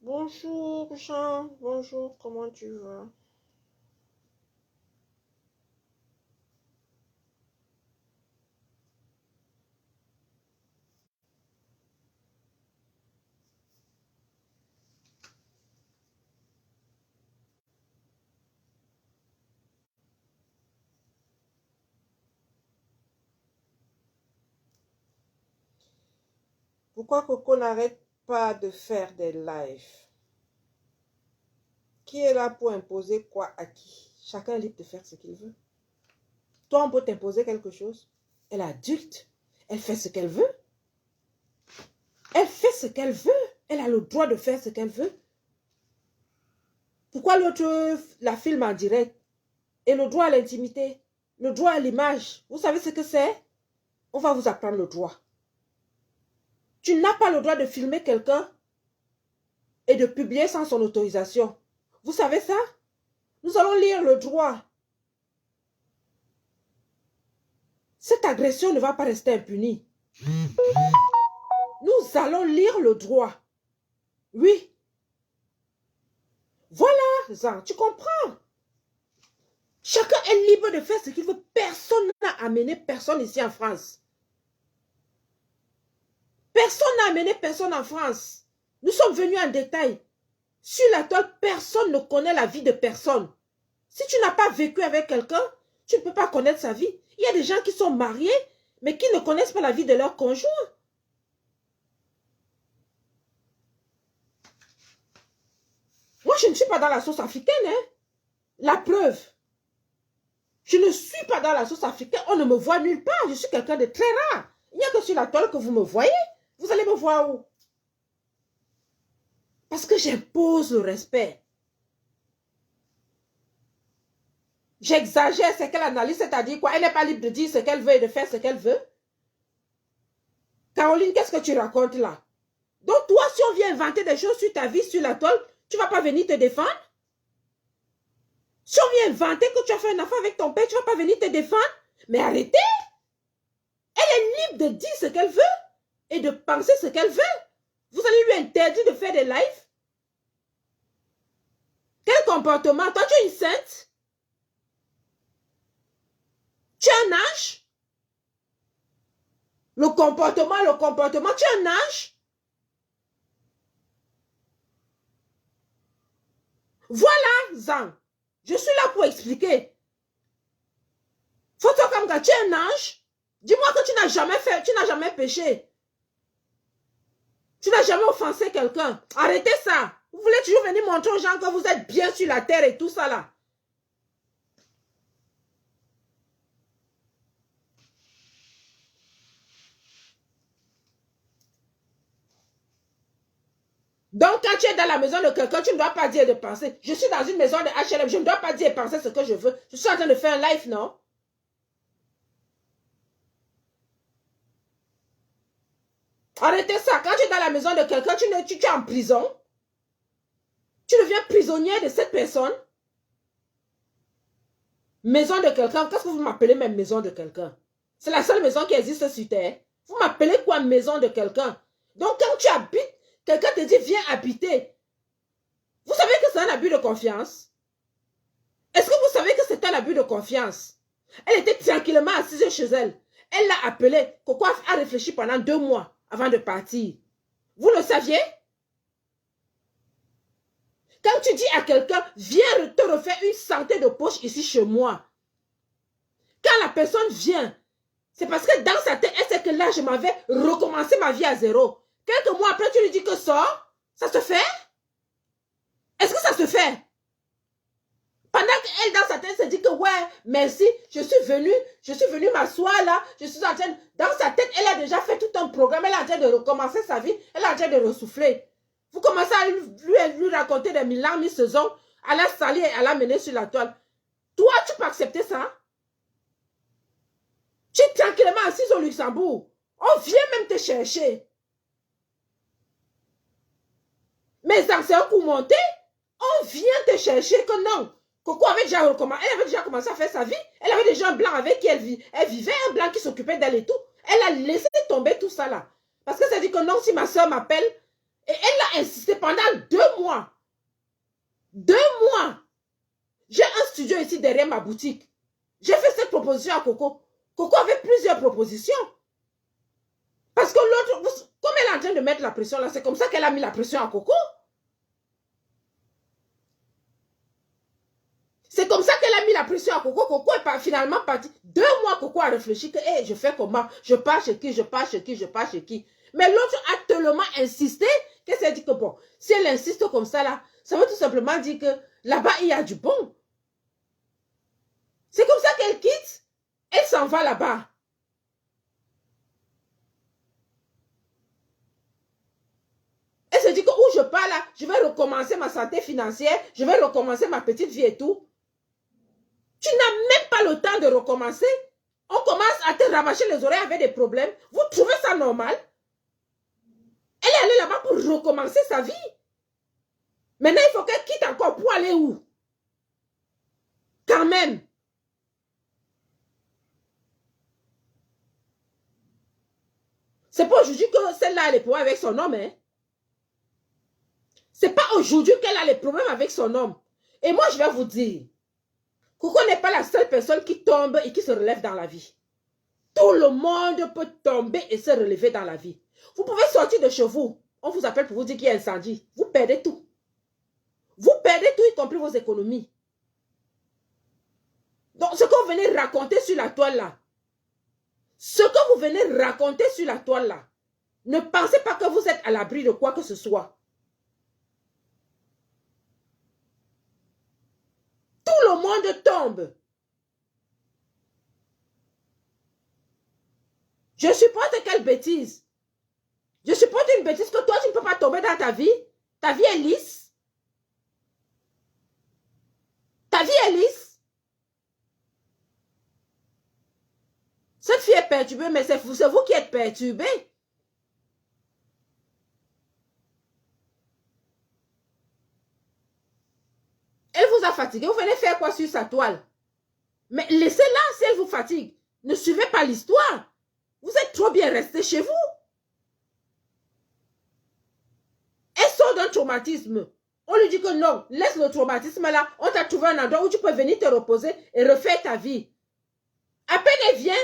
Bonjour Jean, bonjour, comment tu vas? Pourquoi Coco n'arrête pas de faire des lives? Qui est là pour imposer quoi à qui? Chacun est libre de faire ce qu'il veut. Toi, on peut t'imposer quelque chose. Elle est adulte, elle fait ce qu'elle veut. Elle fait ce qu'elle veut. Elle a le droit de faire ce qu'elle veut. Pourquoi l'autre la filme en direct? Et le droit à l'intimité, le droit à l'image, vous savez ce que c'est? On va vous apprendre le droit. Tu n'as pas le droit de filmer quelqu'un et de publier sans son autorisation. Vous savez ça? Nous allons lire le droit. Cette agression ne va pas rester impunie. Nous allons lire le droit. Oui. Voilà, Zan, tu comprends? Chacun est libre de faire ce qu'il veut. Personne n'a amené personne ici en France. Personne n'a amené personne en France. Nous sommes venus en détail. Sur la toile, personne ne connaît la vie de personne. Si tu n'as pas vécu avec quelqu'un, tu ne peux pas connaître sa vie. Il y a des gens qui sont mariés, mais qui ne connaissent pas la vie de leur conjoint. Moi, je ne suis pas dans la sauce africaine. Hein? La preuve. Je ne suis pas dans la sauce africaine. On ne me voit nulle part. Je suis quelqu'un de très rare. Il n'y a que sur la toile que vous me voyez. Vous allez me voir où? Parce que j'impose le respect. J'exagère ce qu'elle analyse, c'est-à-dire quoi? Elle n'est pas libre de dire ce qu'elle veut et de faire ce qu'elle veut. Caroline, qu'est-ce que tu racontes là? Donc toi, si on vient inventer des choses sur ta vie, sur la toile, tu ne vas pas venir te défendre? Si on vient inventer que tu as fait un affaire avec ton père, tu ne vas pas venir te défendre? Mais arrêtez! Elle est libre de dire ce qu'elle veut et de penser ce qu'elle veut. Vous allez lui interdire de faire des lives? Quel comportement? Toi, tu es une sainte? Tu as un âge? Le comportement, tu as un âge? Voilà, Zan. Je suis là pour expliquer. Faut-il comme que tu es un ange? Dis-moi que tu n'as jamais fait, tu n'as jamais péché. Tu n'as jamais offensé quelqu'un. Arrêtez ça. Vous voulez toujours venir montrer aux gens que vous êtes bien sur la terre et tout ça là. Donc, quand tu es dans la maison de quelqu'un, tu ne dois pas dire de penser. Je suis dans une maison de HLM, je ne dois pas dire et penser ce que je veux. Je suis en train de faire un live, non? Arrêtez ça. Quand tu es dans la maison de quelqu'un, tu es en prison. Tu deviens prisonnier de cette personne. Maison de quelqu'un, qu'est-ce que vous m'appelez même maison de quelqu'un? C'est la seule maison qui existe sur terre. Vous m'appelez quoi maison de quelqu'un? Donc quand tu habites, quelqu'un te dit viens habiter. Vous savez que c'est un abus de confiance? Est-ce que vous savez que c'est un abus de confiance? Elle était tranquillement assise chez elle. Elle l'a appelé. Coco a réfléchi pendant 2 mois avant de partir. Vous le saviez? Quand tu dis à quelqu'un, viens te refaire une santé de poche ici chez moi. Quand la personne vient, c'est parce que dans sa tête, elle sait que là, je m'avais recommencé ma vie à zéro. Quelques mois après, tu lui dis que sort. Ça se fait? Est-ce que ça se fait? Pendant qu'elle, dans sa tête, se dit que ouais, merci, je suis venue m'asseoir là, je suis en train, dans sa tête, elle a déjà fait tout un programme, elle est en train de recommencer sa vie, elle est en train de ressouffler. Vous commencez à lui raconter des mille ans, mille saisons, à la salir et à la mener sur la toile. Toi, tu peux accepter ça? Tu es tranquillement assise au Luxembourg. On vient même te chercher. Mais ça, c'est un coup monté. On vient te chercher que non. Coco avait déjà recommencé. Elle avait déjà commencé à faire sa vie. Elle avait déjà un blanc avec qui elle vivait, un blanc qui s'occupait d'elle et tout. Elle a laissé tomber tout ça là. Parce que ça dit que non, si ma soeur m'appelle Et elle a insisté pendant 2 mois. 2 mois. J'ai un studio ici derrière ma boutique. J'ai fait cette proposition à Coco. Coco avait plusieurs propositions. Parce que l'autre, comme elle est en train de mettre la pression là, c'est comme ça qu'elle a mis la pression à Coco. C'est comme ça qu'elle a mis la pression à Coco. Coco est finalement parti. 2 mois, Coco a réfléchi que hey, je fais comment? Je pars chez qui? Je pars chez qui? Je pars chez qui? Mais l'autre a tellement insisté qu'elle s'est dit que bon, si elle insiste comme ça là, ça veut tout simplement dire que là-bas, il y a du bon. C'est comme ça qu'elle quitte. Elle s'en va là-bas. Elle se dit que où je pars là, je vais recommencer ma santé financière, je vais recommencer ma petite vie et tout. Tu n'as même pas le temps de recommencer. On commence à te ravacher les oreilles avec des problèmes. Vous trouvez ça normal? Elle est allée là-bas pour recommencer sa vie. Maintenant, il faut qu'elle quitte encore pour aller où? Quand même. C'est pas aujourd'hui que celle-là a les problèmes avec son homme. Hein? C'est pas aujourd'hui qu'elle a les problèmes avec son homme. Et moi, je vais vous dire, Coco n'est pas la seule personne qui tombe et qui se relève dans la vie. Tout le monde peut tomber et se relever dans la vie. Vous pouvez sortir de chez vous. On vous appelle pour vous dire qu'il y a incendie. Vous perdez tout. Vous perdez tout, y compris vos économies. Donc, ce que vous venez raconter sur la toile là, ce que vous venez raconter sur la toile là, ne pensez pas que vous êtes à l'abri de quoi que ce soit. Tout le monde tombe. Je supporte quelle bêtise? Je supporte une bêtise que toi, tu ne peux pas tomber dans ta vie. Ta vie est lisse. Ta vie est lisse. Cette fille est perturbée, mais c'est vous qui êtes perturbé. Elle vous a fatigué. Vous venez faire quoi sur sa toile? Mais laissez-la si elle vous fatigue. Ne suivez pas l'histoire. Vous êtes trop bien resté chez vous. Elle sort d'un traumatisme. On lui dit que non, laisse le traumatisme là. On t'a trouvé un endroit où tu peux venir te reposer et refaire ta vie. À peine elle vient.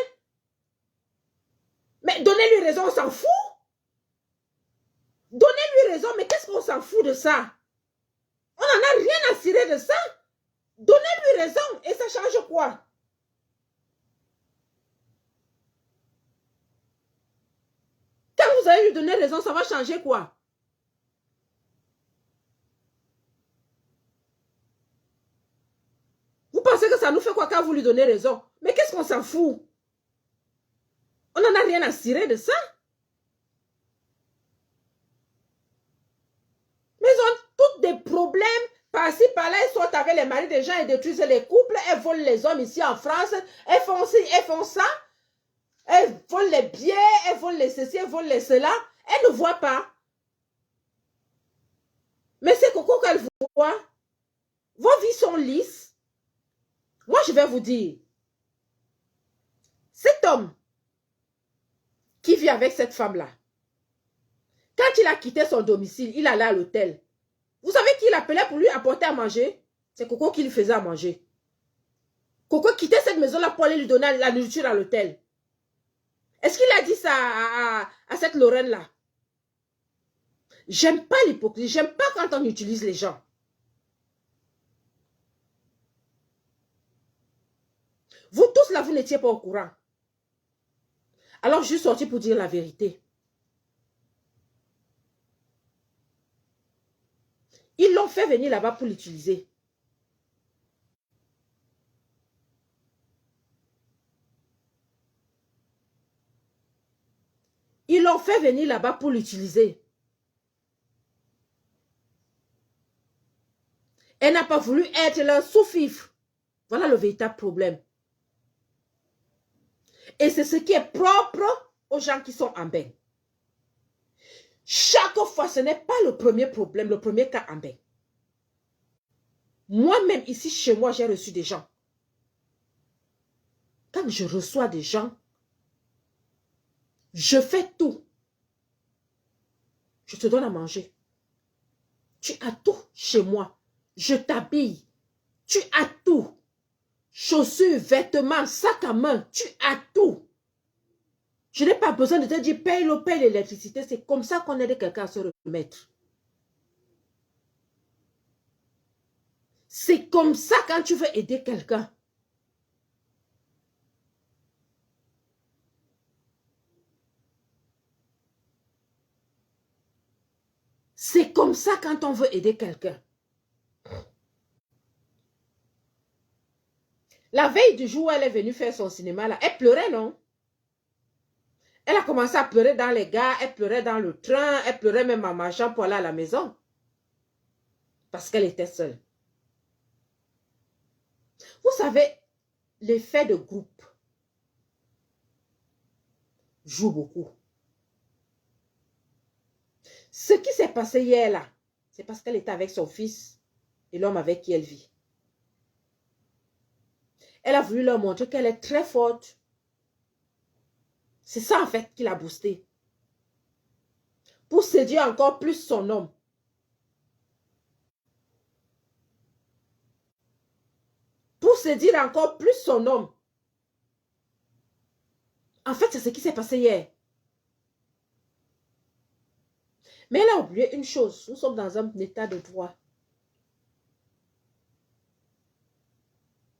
Mais donnez-lui raison, on s'en fout. Donnez-lui raison, mais qu'est-ce qu'on s'en fout de ça? On n'en a rien à cirer de ça. Donnez-lui raison et ça change quoi? Quand vous allez lui donner raison, ça va changer quoi? Vous pensez que ça nous fait quoi quand vous lui donnez raison? Mais qu'est-ce qu'on s'en fout? On n'en a rien à cirer de ça. Mais ils ont tous des problèmes. Par-ci, par-là, elles sortent avec les maris des gens et détruisent les couples. Elles volent les hommes ici en France. Elles font ci, elles font ça. Elles volent les biens, elles volent les ceci, elles volent les cela. Elles ne voient pas. Mais c'est Coco qu'elles voient. Vos vies sont lisses. Moi, je vais vous dire. Cet homme qui vit avec cette femme-là, quand il a quitté son domicile, il allait à l'hôtel. Vous savez qui l'appelait pour lui apporter à manger? C'est Coco qui lui faisait à manger. Coco quittait cette maison-là pour aller lui donner la nourriture à l'hôtel. Est-ce qu'il a dit ça à cette Lorraine-là? J'aime pas l'hypocrisie. J'aime pas quand on utilise les gens. Vous tous là, vous n'étiez pas au courant. Alors, je suis sortie pour dire la vérité. Ils l'ont fait venir là-bas pour l'utiliser. Ils l'ont fait venir là-bas pour l'utiliser. Elle n'a pas voulu être leur sous-fifre. Voilà le véritable problème. Et c'est ce qui est propre aux gens qui sont en bain. Chaque fois, ce n'est pas le premier problème, le premier cas en bain. Moi-même, ici, chez moi, j'ai reçu des gens. Quand je reçois des gens, je fais tout. Je te donne à manger. Tu as tout chez moi. Je t'habille. Tu as tout. Chaussures, vêtements, sac à main. Tu as tout. Je n'ai pas besoin de te dire paye l'eau, paye l'électricité. C'est comme ça qu'on aide quelqu'un à se remettre. C'est comme ça quand tu veux aider quelqu'un. C'est comme ça quand on veut aider quelqu'un. La veille du jour où elle est venue faire son cinéma, là, elle pleurait, non? Elle a commencé à pleurer dans les gares, elle pleurait dans le train, elle pleurait même en marchant pour aller à la maison. Parce qu'elle était seule. Vous savez, l'effet de groupe joue beaucoup. Ce qui s'est passé hier là, c'est parce qu'elle était avec son fils et l'homme avec qui elle vit. Elle a voulu leur montrer qu'elle est très forte. C'est ça en fait qui l'a boosté. Pour séduire encore plus son homme. Pour séduire encore plus son homme. En fait, c'est ce qui s'est passé hier. Mais elle a oublié une chose. Nous sommes dans un état de droit.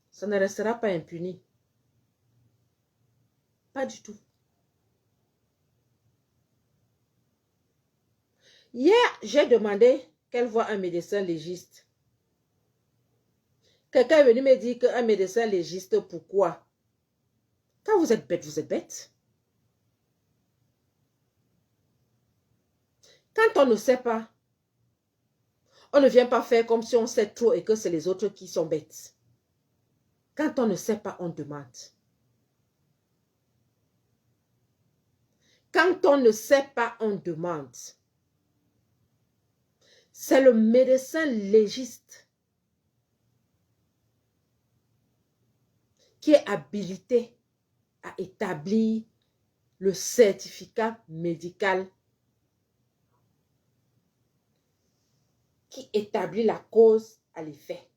Ça ne restera pas impuni. Pas du tout. Hier, j'ai demandé qu'elle voie un médecin légiste. Quelqu'un est venu me dire qu'un médecin légiste, pourquoi? Quand vous êtes bête, vous êtes bête. Quand on ne sait pas, on ne vient pas faire comme si on sait trop et que c'est les autres qui sont bêtes. Quand on ne sait pas, on demande. Quand on ne sait pas, on demande. C'est le médecin légiste qui est habilité à établir le certificat médical qui établit la cause à l'effet.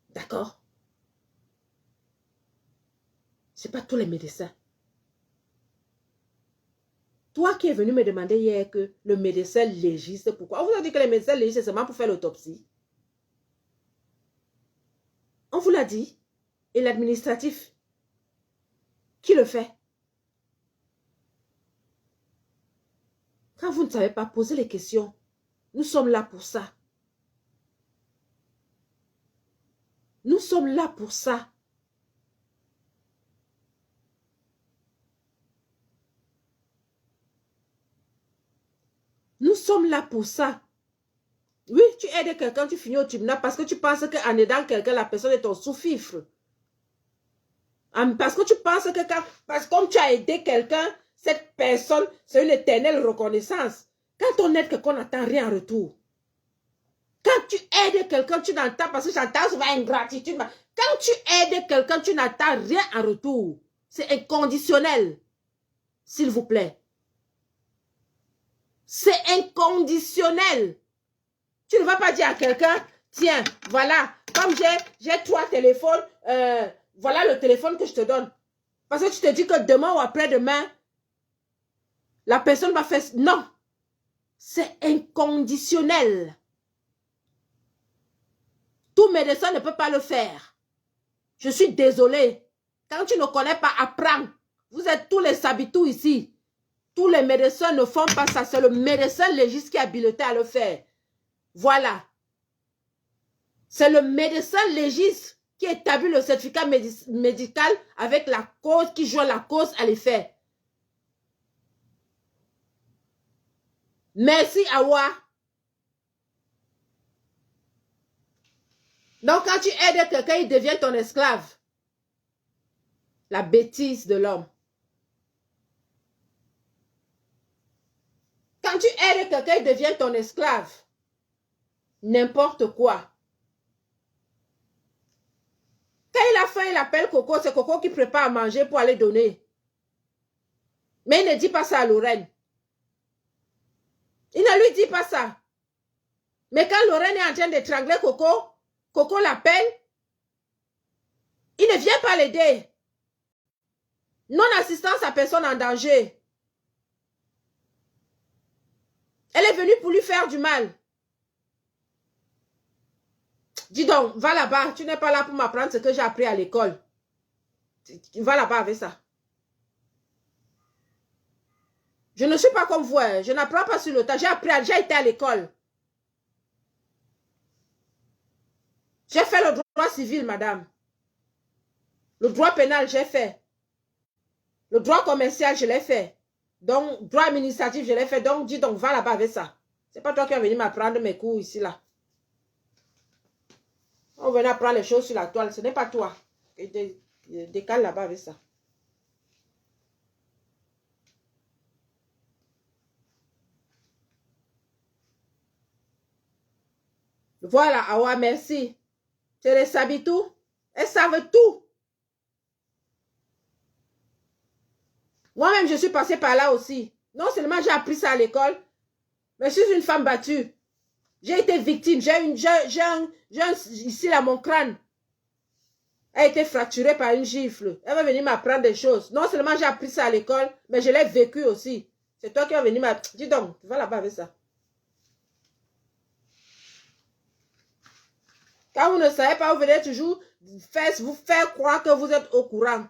D'accord? Ce n'est pas tous les médecins. Toi qui es venu me demander hier que le médecin légiste, pourquoi? On vous a dit que les médecins légistes, c'est seulement pour faire l'autopsie. On vous l'a dit. Et l'administratif, qui le fait? Quand vous ne savez pas, poser les questions. Nous sommes là pour ça. Nous sommes là pour ça. Nous sommes là pour ça. Oui, tu aides quelqu'un, tu finis au tribunal parce que tu penses qu'en aidant quelqu'un, la personne est ton sous-fifre. Parce que tu penses que parce que comme tu as aidé quelqu'un, cette personne, c'est une éternelle reconnaissance. Quand on aide quelqu'un, on n'attend rien en retour. Quand tu aides quelqu'un, tu n'attends, parce que j'entends souvent ingratitude. Quand tu aides quelqu'un, tu n'attends rien en retour. C'est inconditionnel. S'il vous plaît. C'est inconditionnel. Tu ne vas pas dire à quelqu'un, tiens, voilà, comme j'ai 3 téléphones, voilà le téléphone que je te donne. Parce que tu te dis que demain ou après-demain, la personne va faire... Non. C'est inconditionnel. Tout médecin ne peut pas le faire. Je suis désolée. Quand tu ne connais pas, apprends. Vous êtes tous les sabitous ici. Tous les médecins ne font pas ça. C'est le médecin légiste qui est habilité à le faire. Voilà. C'est le médecin légiste qui établit le certificat médical avec la cause, qui joue la cause à l'effet. Merci, Awa. Donc, quand tu aides quelqu'un, il devient ton esclave. La bêtise de l'homme. Quand tu aides quelqu'un, il devient ton esclave. N'importe quoi. Quand il a faim, il appelle Coco. C'est Coco qui prépare à manger pour aller donner. Mais il ne dit pas ça à Lorraine. Il ne lui dit pas ça. Mais quand Lorraine est en train d'étrangler Coco, Coco l'appelle, il ne vient pas l'aider. Non-assistance à personne en danger. Elle est venue pour lui faire du mal. Dis donc, va là-bas. Tu n'es pas là pour m'apprendre ce que j'ai appris à l'école. Va là-bas avec ça. Je ne suis pas comme vous. Hein. Je n'apprends pas sur le tas. J'ai été à l'école. J'ai fait le droit civil, madame. Le droit pénal, j'ai fait. Le droit commercial, je l'ai fait. Donc, droit administratif, je l'ai fait. Donc, dis donc, va là-bas avec ça. C'est pas toi qui vas venir m'apprendre mes cours ici, là. On venait apprendre les choses sur la toile. Ce n'est pas toi. Décale là-bas avec ça. Voilà, Awa, merci. C'est les Sabitou. Elles savent tout. Moi-même, je suis passée par là aussi. Non seulement j'ai appris ça à l'école, mais je suis une femme battue. J'ai été victime. Ici, là, mon crâne a été fracturé par une gifle. Elle va venir m'apprendre des choses. Non seulement j'ai appris ça à l'école, mais je l'ai vécu aussi. C'est toi qui vas venir m'apprendre. Dis donc, va là-bas avec ça. Quand vous ne savez pas, vous venez toujours vous faire croire que vous êtes au courant.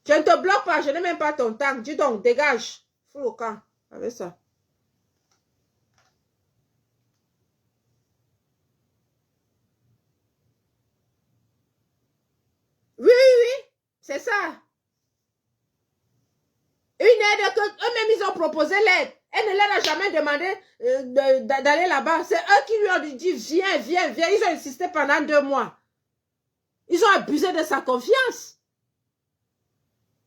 Je ne te bloque pas, je n'ai même pas ton temps. Dis donc, dégage. Fous le camp avec ça. Oui, c'est ça. Une aide que eux-mêmes, ils ont proposé l'aide. Elle ne leur a jamais demandé d'aller là-bas. C'est eux qui lui ont dit, viens, viens, viens. Ils ont insisté pendant 2 mois. Ils ont abusé de sa confiance.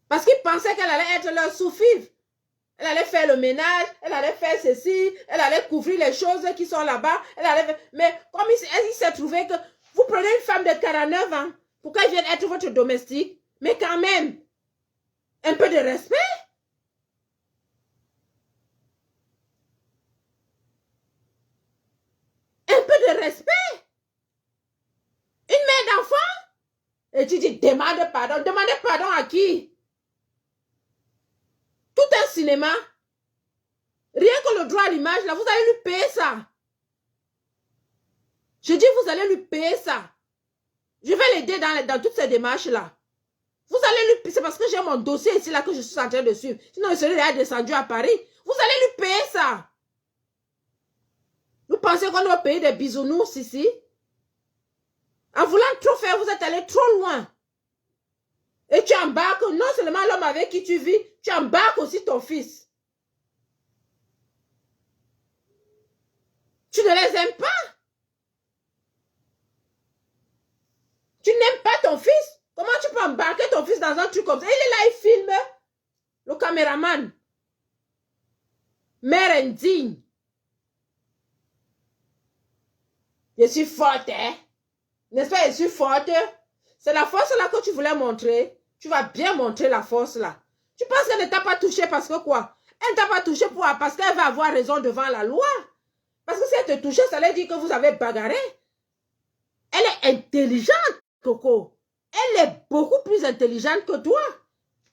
Parce qu'ils pensaient qu'elle allait être leur sous-fifre. Elle allait faire le ménage, elle allait faire ceci, elle allait couvrir les choses qui sont là-bas. Mais comme il s'est trouvé que vous prenez une femme de 49 ans pour qu'elle vienne être votre domestique, mais quand même, un peu de respect. Un peu de respect. Une mère d'enfant. Et tu dis, demande pardon. Demandez pardon à qui? Tout un cinéma. Rien que le droit à l'image, là, vous allez lui payer ça. Je dis, vous allez lui payer ça. Je vais l'aider dans toutes ces démarches-là. Vous allez lui... C'est parce que j'ai mon dossier ici, là, que je suis en train de suivre. Sinon, il serait déjà descendu à Paris. Vous allez lui payer ça. Vous pensez qu'on doit payer des bisounours ici? En voulant trop faire, vous êtes allé trop loin. Et tu embarques non seulement l'homme avec qui tu vis, tu embarques aussi ton fils. Tu ne les aimes pas. Tu n'aimes pas ton fils. Comment tu peux embarquer ton fils dans un truc comme ça? Il est là, il filme. Le caméraman. Mère indigne. Je suis forte, hein? N'est-ce pas, je suis forte? C'est la force là que tu voulais montrer. Tu vas bien montrer la force là. Tu penses qu'elle ne t'a pas touché parce que quoi? Elle ne t'a pas touché parce qu'elle va avoir raison devant la loi. Parce que si elle te touchait, ça veut dire que vous avez bagarré. Elle est intelligente, Coco. Elle est beaucoup plus intelligente que toi.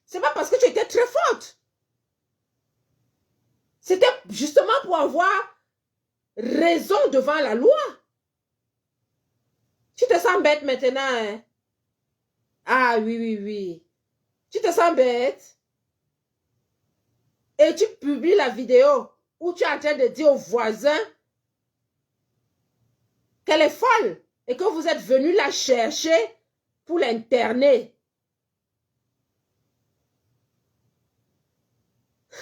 C'est pas parce que tu étais très forte. C'était justement pour avoir raison devant la loi. Tu te sens bête maintenant, hein? Ah oui. Tu te sens bête? Et tu publies la vidéo où tu es en train de dire aux voisins qu'elle est folle et que vous êtes venu la chercher pour l'interner.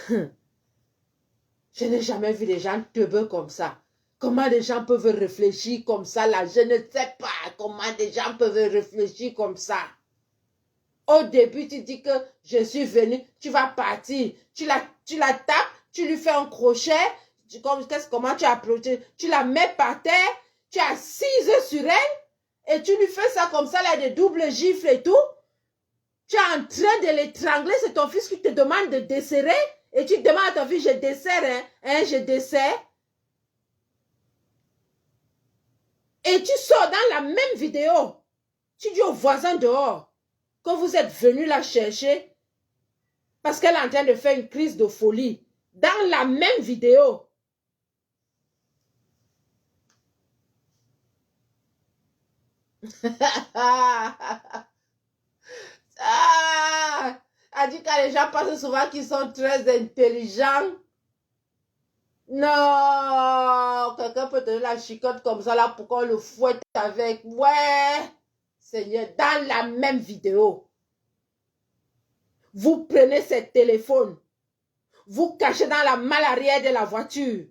Je n'ai jamais vu des gens teubeux comme ça. Comment des gens peuvent réfléchir comme ça là? Je ne sais pas comment des gens peuvent réfléchir comme ça. Au début, tu dis que je suis venu, tu vas partir. Tu la tapes, tu lui fais un crochet. Comment tu approches? Tu la mets par terre, tu assises sur elle et tu lui fais ça comme ça, là, des doubles gifles et tout. Tu es en train de l'étrangler, c'est ton fils qui te demande de desserrer Et tu demandes à ton fils, je desserre, je desserre. Et tu sors dans la même vidéo. Tu dis au voisin dehors que vous êtes venu la chercher parce qu'elle est en train de faire une crise de folie. Dans la même vidéo. A dit que les gens pensent souvent qu'ils sont très intelligents. Non, quelqu'un peut te donner la chicotte comme ça là pour qu'on le fouette avec. Ouais, Seigneur, dans la même vidéo. Vous prenez ce téléphone, vous cachez dans la malle arrière de la voiture.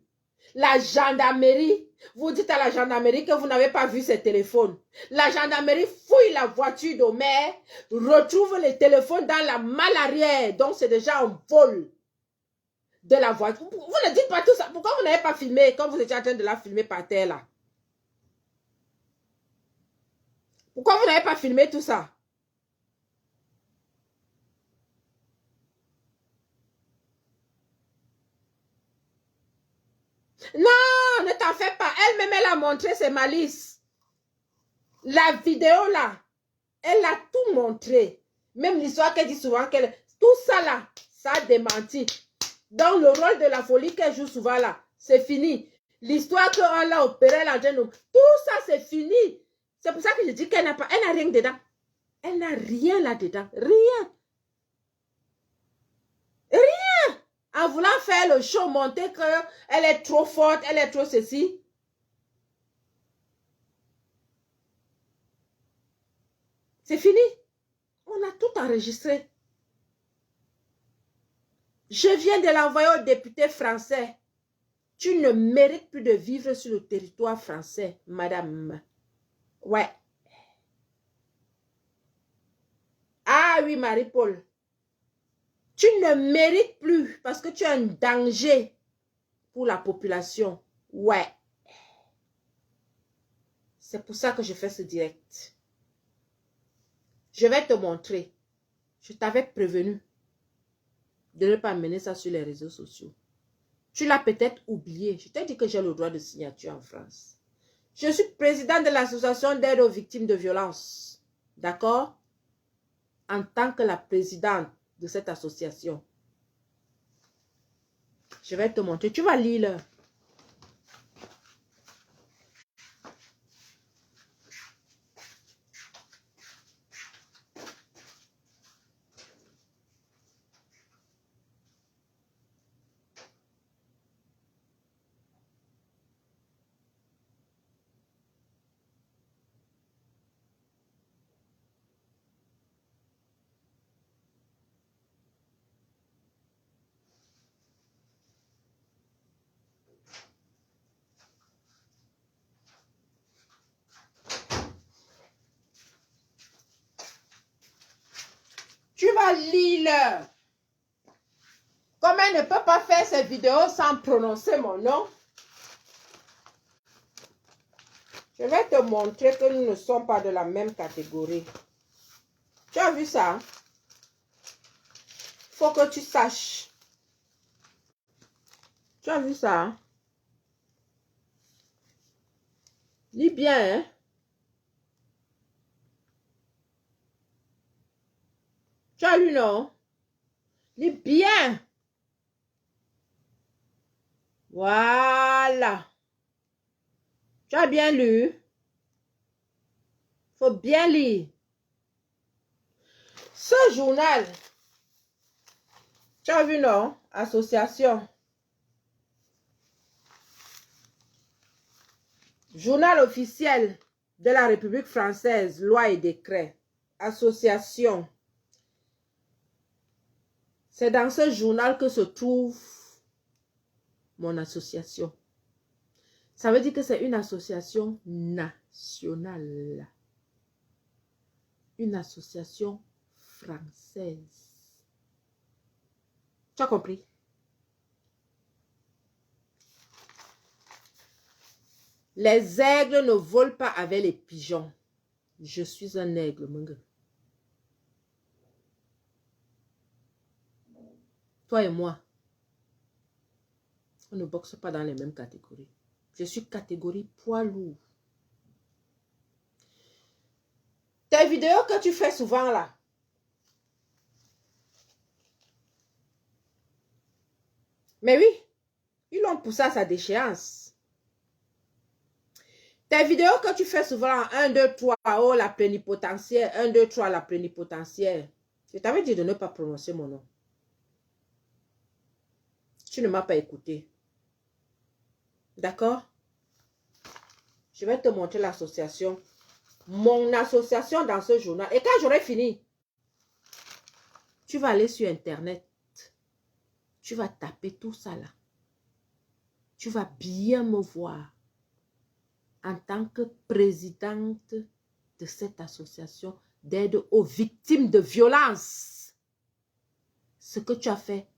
La gendarmerie, vous dites à la gendarmerie que vous n'avez pas vu ce téléphone. La gendarmerie fouille la voiture de mère, retrouve le téléphone dans la malle arrière, donc c'est déjà un vol de la voiture. Vous ne dites pas tout ça. Pourquoi vous n'avez pas filmé quand vous étiez en train de la filmer par terre là? Pourquoi vous n'avez pas filmé tout ça? Non, ne t'en fais pas. Elle-même, elle a montré ses malices. La vidéo là, elle a tout montré. Même l'histoire qu'elle dit souvent qu'elle... Tout ça là, ça a démenti. Dans le rôle de la folie qu'elle joue souvent là, c'est fini. L'histoire qu'on l'a opérée là, tout ça c'est fini. C'est pour ça que je dis qu'elle n'a pas... Elle n'a rien dedans. Elle n'a rien là-dedans. Rien. Rien. En voulant faire le show, montrer qu'elle est trop forte, elle est trop ceci. C'est fini. On a tout enregistré. Je viens de l'envoyer au député français. Tu ne mérites plus de vivre sur le territoire français, madame. Ouais. Ah oui, Marie-Paul. Tu ne mérites plus parce que tu es un danger pour la population. Ouais. C'est pour ça que je fais ce direct. Je vais te montrer. Je t'avais prévenu de ne pas mener ça sur les réseaux sociaux. Tu l'as peut-être oublié. Je t'ai dit que j'ai le droit de signature en France. Je suis président de l'association d'aide aux victimes de violences. D'accord? En tant que la présidente de cette association. Je vais te montrer. Tu vas lire. Tu vas lire. Comme elle ne peut pas faire cette vidéo sans prononcer mon nom, je vais te montrer que nous ne sommes pas de la même catégorie. Tu as vu ça? Il faut que tu saches. Tu as vu ça? Lis bien, hein? Tu as lu, non? Lis bien. Voilà. Tu as bien lu? Il faut bien lire. Ce journal, tu as vu, non? Association. Journal officiel de la République française, loi et décret. Association. C'est dans ce journal que se trouve mon association. Ça veut dire que c'est une association nationale. Une association française. Tu as compris? Les aigles ne volent pas avec les pigeons. Je suis un aigle, mon gars. Toi et moi, On ne boxe pas dans les mêmes catégories. Je suis catégorie poids lourd. Tes vidéos que tu fais souvent là. Mais oui, ils l'ont poussé à sa déchéance. Tes vidéos que tu fais souvent, 1, 2, 3, oh la plénipotentiaire, 1, 2, 3, la plénipotentiaire. Je t'avais dit de ne pas prononcer mon nom. Tu ne m'as pas écouté. D'accord? Je vais te montrer l'association. Mon association dans ce journal. Et quand j'aurai fini, tu vas aller sur Internet. Tu vas taper tout ça là. Tu vas bien me voir en tant que présidente de cette association d'aide aux victimes de violence. Ce que tu as fait,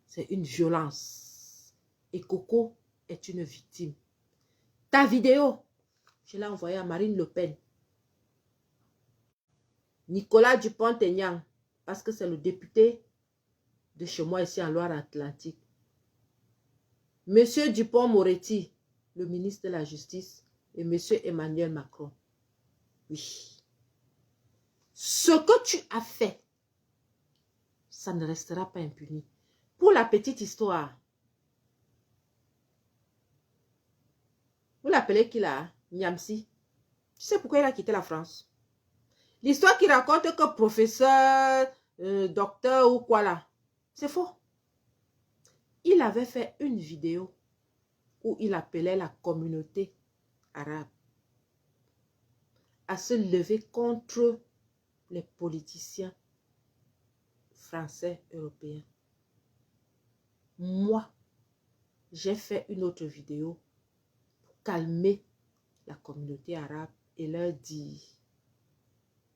c'est une violence. Et Coco est une victime. Ta vidéo, je l'ai envoyée à Marine Le Pen. Nicolas Dupont-Aignan, parce que c'est le député de chez moi ici en Loire-Atlantique. Monsieur Dupont-Moretti, le ministre de la Justice, et monsieur Emmanuel Macron. Oui. Ce que tu as fait, ça ne restera pas impuni. Pour la petite histoire, vous l'appelez qui là? Niamsi. Tu sais pourquoi il a quitté la France? L'histoire qui raconte que professeur, docteur ou quoi là, c'est faux. Il avait fait une vidéo où il appelait la communauté arabe à se lever contre les politiciens français, européens. Moi, j'ai fait une autre vidéo pour calmer la communauté arabe et leur dire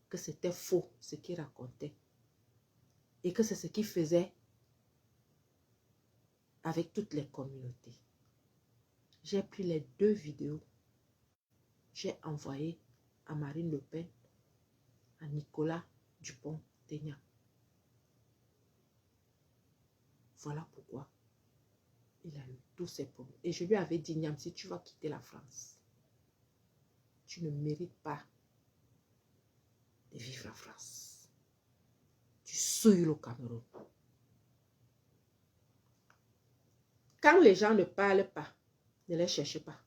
que c'était faux ce qu'ils racontaient et que c'est ce qu'ils faisaient avec toutes les communautés. J'ai pris les deux vidéos, j'ai envoyé à Marine Le Pen, à Nicolas Dupont-Aignan. Voilà pourquoi il a eu tous ces problèmes. Et je lui avais dit, Niam, si tu vas quitter la France, tu ne mérites pas de vivre en France. Tu souilles le Cameroun. Quand les gens ne parlent pas, ne les cherchez pas.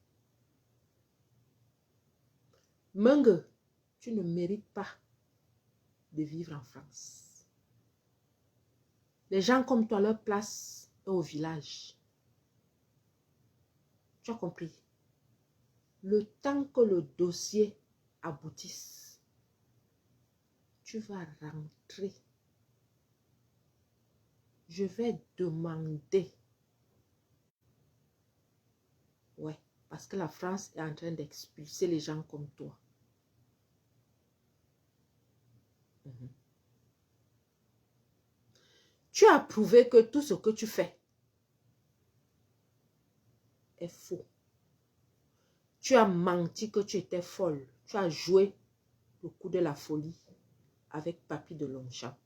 Mengue, tu ne mérites pas de vivre en France. Les gens comme toi, leur place est au village. Tu as compris? Le temps que le dossier aboutisse, tu vas rentrer. Je vais demander. Ouais, parce que la France est en train d'expulser les gens comme toi. Tu as prouvé que tout ce que tu fais est faux. Tu as menti que tu étais folle. Tu as joué le coup de la folie avec Papy de Longchamp.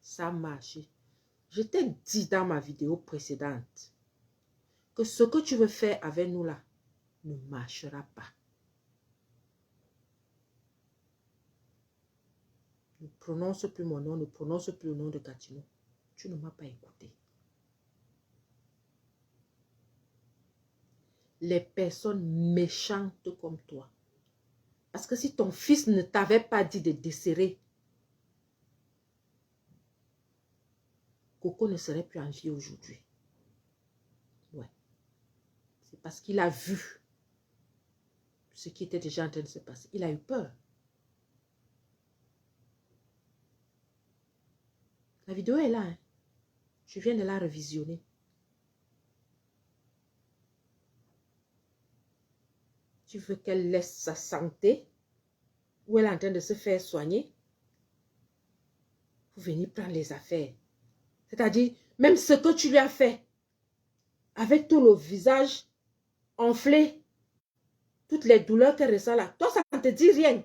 Ça a marché. Je t'ai dit dans ma vidéo précédente que ce que tu veux faire avec nous là ne marchera pas. Ne prononce plus mon nom, ne prononce plus le nom de Gatineau. Tu ne m'as pas écouté. Les personnes méchantes comme toi. Parce que si ton fils ne t'avait pas dit de desserrer, Coco ne serait plus en vie aujourd'hui. Ouais. C'est parce qu'il a vu ce qui était déjà en train de se passer. Il a eu peur. La vidéo est là. Hein. Je viens de la revisionner. Tu veux qu'elle laisse sa santé où elle est en train de se faire soigner pour venir prendre les affaires. C'est-à-dire, même ce que tu lui as fait, avec tout le visage enflé, toutes les douleurs qu'elle ressent là, toi, ça ne te dit rien.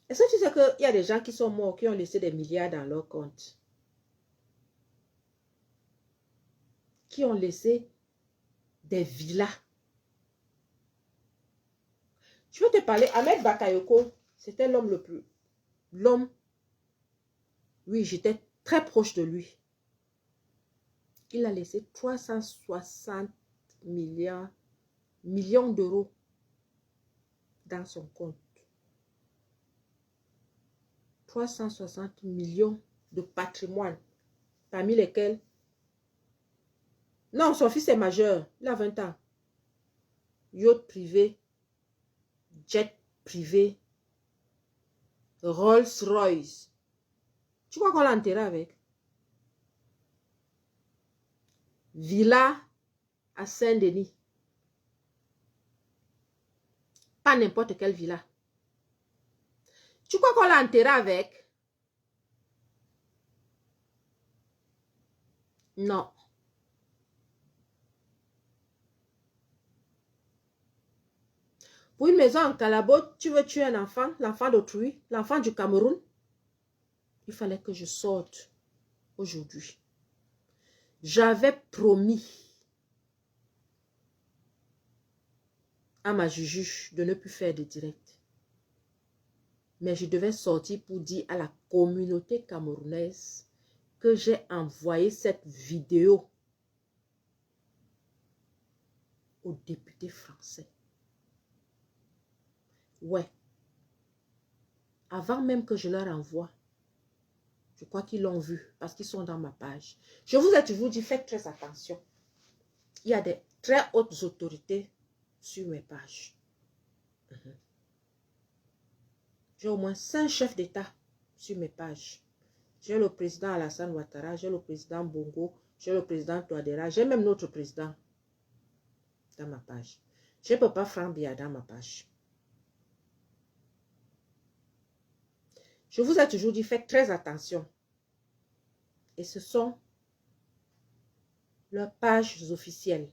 Est-ce que tu sais qu'il y a des gens qui sont morts, qui ont laissé des milliards dans leur compte? qui ont laissé des villas. Je veux te parler, Ahmed Bakayoko, c'était l'homme le plus... L'homme, oui, j'étais très proche de lui. Il a laissé 360 millions d'euros dans son compte. 360 millions de patrimoine, parmi lesquels... Non, son fils est majeur, il a 20 ans. Yacht privé, jet privé, Rolls-Royce. Tu crois qu'on l'a enterré avec? Villa à Saint-Denis. Pas n'importe quelle villa. Tu crois qu'on l'a enterré avec? Non. Pour une maison en Calabo, tu veux tuer un enfant, l'enfant d'autrui, l'enfant du Cameroun? Il fallait que je sorte aujourd'hui. J'avais promis à ma juge de ne plus faire de direct. Mais je devais sortir pour dire à la communauté camerounaise que j'ai envoyé cette vidéo aux députés français. Ouais. Avant même que je leur envoie, je crois qu'ils l'ont vu parce qu'ils sont dans ma page. Je vous ai toujours dit, faites très attention. Il y a des très hautes autorités sur mes pages. J'ai au moins 5 chefs d'État sur mes pages. J'ai le président Alassane Ouattara, j'ai le président Bongo, j'ai le président Touadéra, j'ai même notre président dans ma page. Je ne peux pas Franck Biya dans ma page. Je vous ai toujours dit, faites très attention. Et ce sont leurs pages officielles.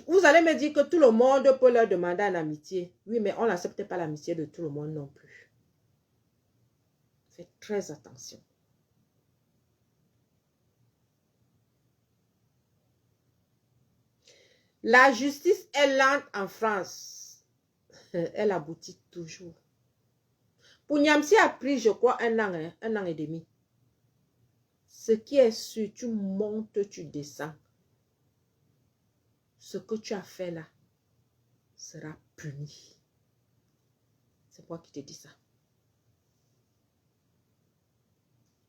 Vous allez me dire que tout le monde peut leur demander en amitié. Oui, mais on n'accepte pas l'amitié de tout le monde non plus. Faites très attention. La justice est lente en France. Elle aboutit toujours. Pour Niamsi a pris, je crois, un an et demi. Ce qui est sûr, tu montes, tu descends. Ce que tu as fait là sera puni. C'est moi qui te dis ça.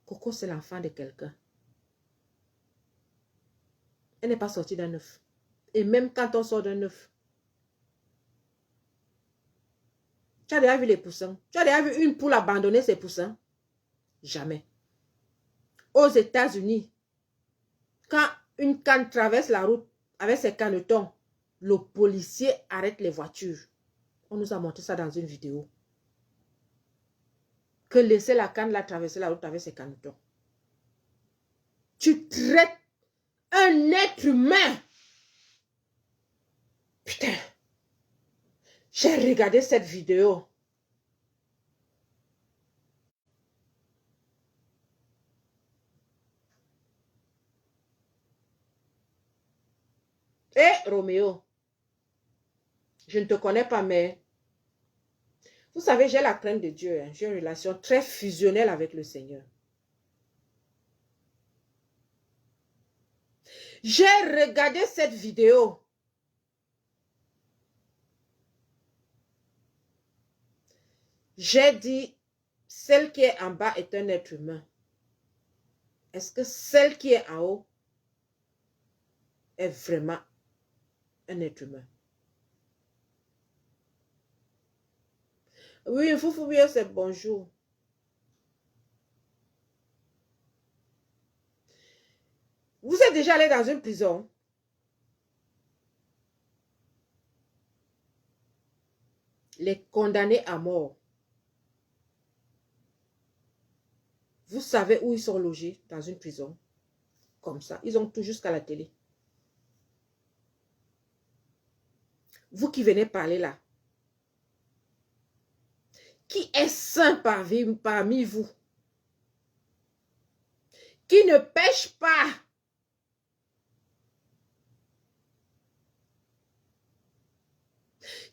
Coco, c'est l'enfant de quelqu'un. Elle n'est pas sortie d'un œuf. Et même quand on sort d'un œuf, tu as déjà vu les poussins? Tu as déjà vu une poule abandonner ses poussins? Jamais. Aux États-Unis, quand une canne traverse la route avec ses canetons, le policier arrête les voitures. On nous a montré ça dans une vidéo. Que laisser la canne là traverser la route avec ses canetons. Tu traites un être humain. Putain. J'ai regardé cette vidéo. Eh, Roméo, je ne te connais pas, mais vous savez, j'ai la crainte de Dieu. J'ai une relation très fusionnelle avec le Seigneur. J'ai regardé cette vidéo. J'ai dit, celle qui est en bas est un être humain. Est-ce que celle qui est en haut est vraiment un être humain? Oui, Foufou bien, c'est bonjour. Vous êtes déjà allé dans une prison? Les condamnés à mort. Vous savez où ils sont logés dans une prison? Comme ça, ils ont tout jusqu'à la télé. Vous qui venez parler là, qui est saint parmi vous? qui ne pêche pas.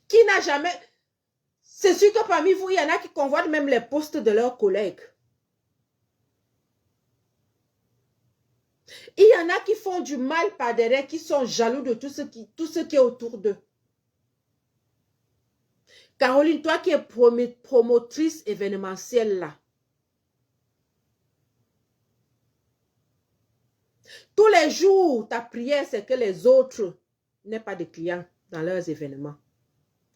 Qui n'a jamais... C'est sûr que parmi vous, il y en a qui convoitent même les postes de leurs collègues. Il y en a qui font du mal par derrière, qui sont jaloux de tout ce qui est autour d'eux. Caroline, toi qui es promotrice événementielle là, tous les jours, ta prière, c'est que les autres n'aient pas de clients dans leurs événements.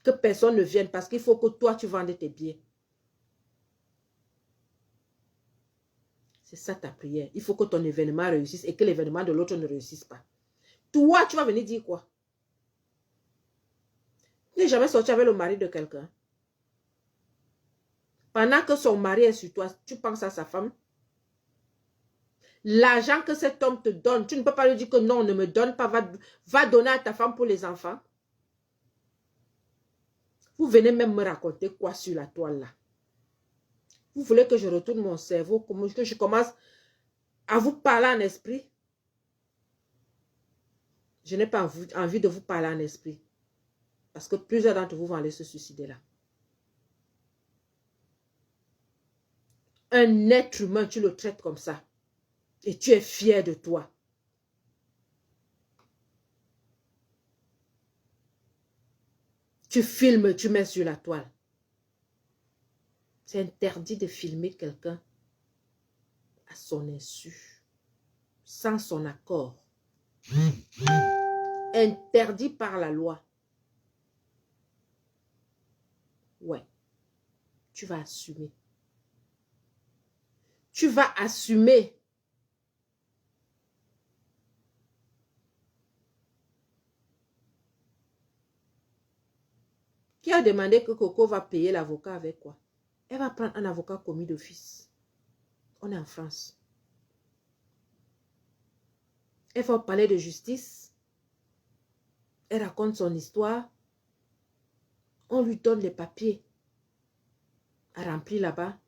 Que personne ne vienne parce qu'il faut que toi, tu vendes tes billets. C'est ça ta prière. Il faut que ton événement réussisse et que l'événement de l'autre ne réussisse pas. Toi, tu vas venir dire quoi? Tu n'es jamais sorti avec le mari de quelqu'un. Pendant que son mari est sur toi, tu penses à sa femme. L'argent que cet homme te donne, tu ne peux pas lui dire que non, ne me donne pas, va donner à ta femme pour les enfants. Vous venez même me raconter quoi sur la toile là? Vous voulez que je retourne mon cerveau, que je commence à vous parler en esprit? Je n'ai pas envie de vous parler en esprit. Parce que plusieurs d'entre vous vont aller se suicider là. Un être humain, tu le traites comme ça. Et tu es fier de toi. Tu filmes, tu mets sur la toile. C'est interdit de filmer quelqu'un à son insu, sans son accord. Interdit par la loi. Ouais. Tu vas assumer. Tu vas assumer. Qui a demandé que Coco va payer l'avocat avec quoi? Elle va prendre un avocat commis d'office. On est en France. Elle va parler de justice. Elle raconte son histoire. On lui donne les papiers à remplir là-bas.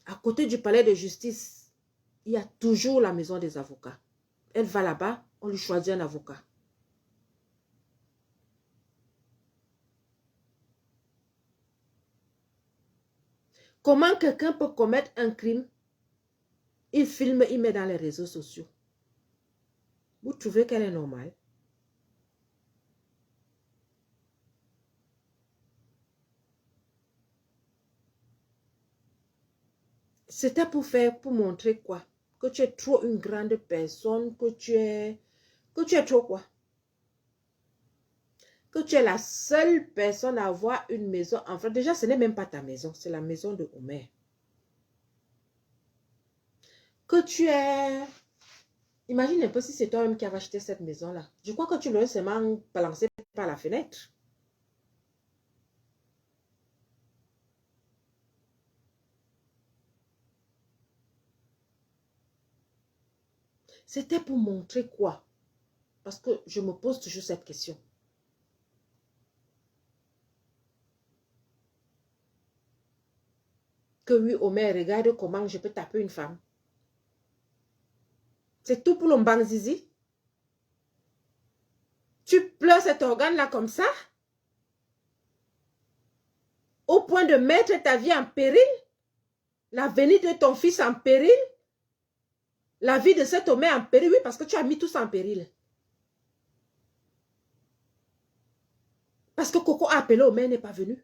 À côté du palais de justice, il y a toujours la maison des avocats. Elle va là-bas, on lui choisit un avocat. Comment quelqu'un peut commettre un crime? Il filme, il met dans les réseaux sociaux. Vous trouvez qu'elle est normale? C'était pour montrer quoi? Que tu es trop une grande personne, que tu es trop quoi? Que tu es la seule personne à avoir une maison en France. Déjà, ce n'est même pas ta maison, c'est la maison de Omer. Que tu es... Imagine un peu si c'est toi-même qui avais acheté cette maison-là. Je crois que tu l'aurais seulement balancé par la fenêtre. C'était pour montrer quoi? Parce que je me pose toujours cette question. Que oui, Omer, regarde comment je peux taper une femme. C'est tout pour le zizi. Tu pleures cet organe-là comme ça? Au point de mettre ta vie en péril? L'avenir de ton fils en péril? La vie de cet homme en péril? Oui, parce que tu as mis tout ça en péril. Parce que Coco a appelé Omer n'est pas venu.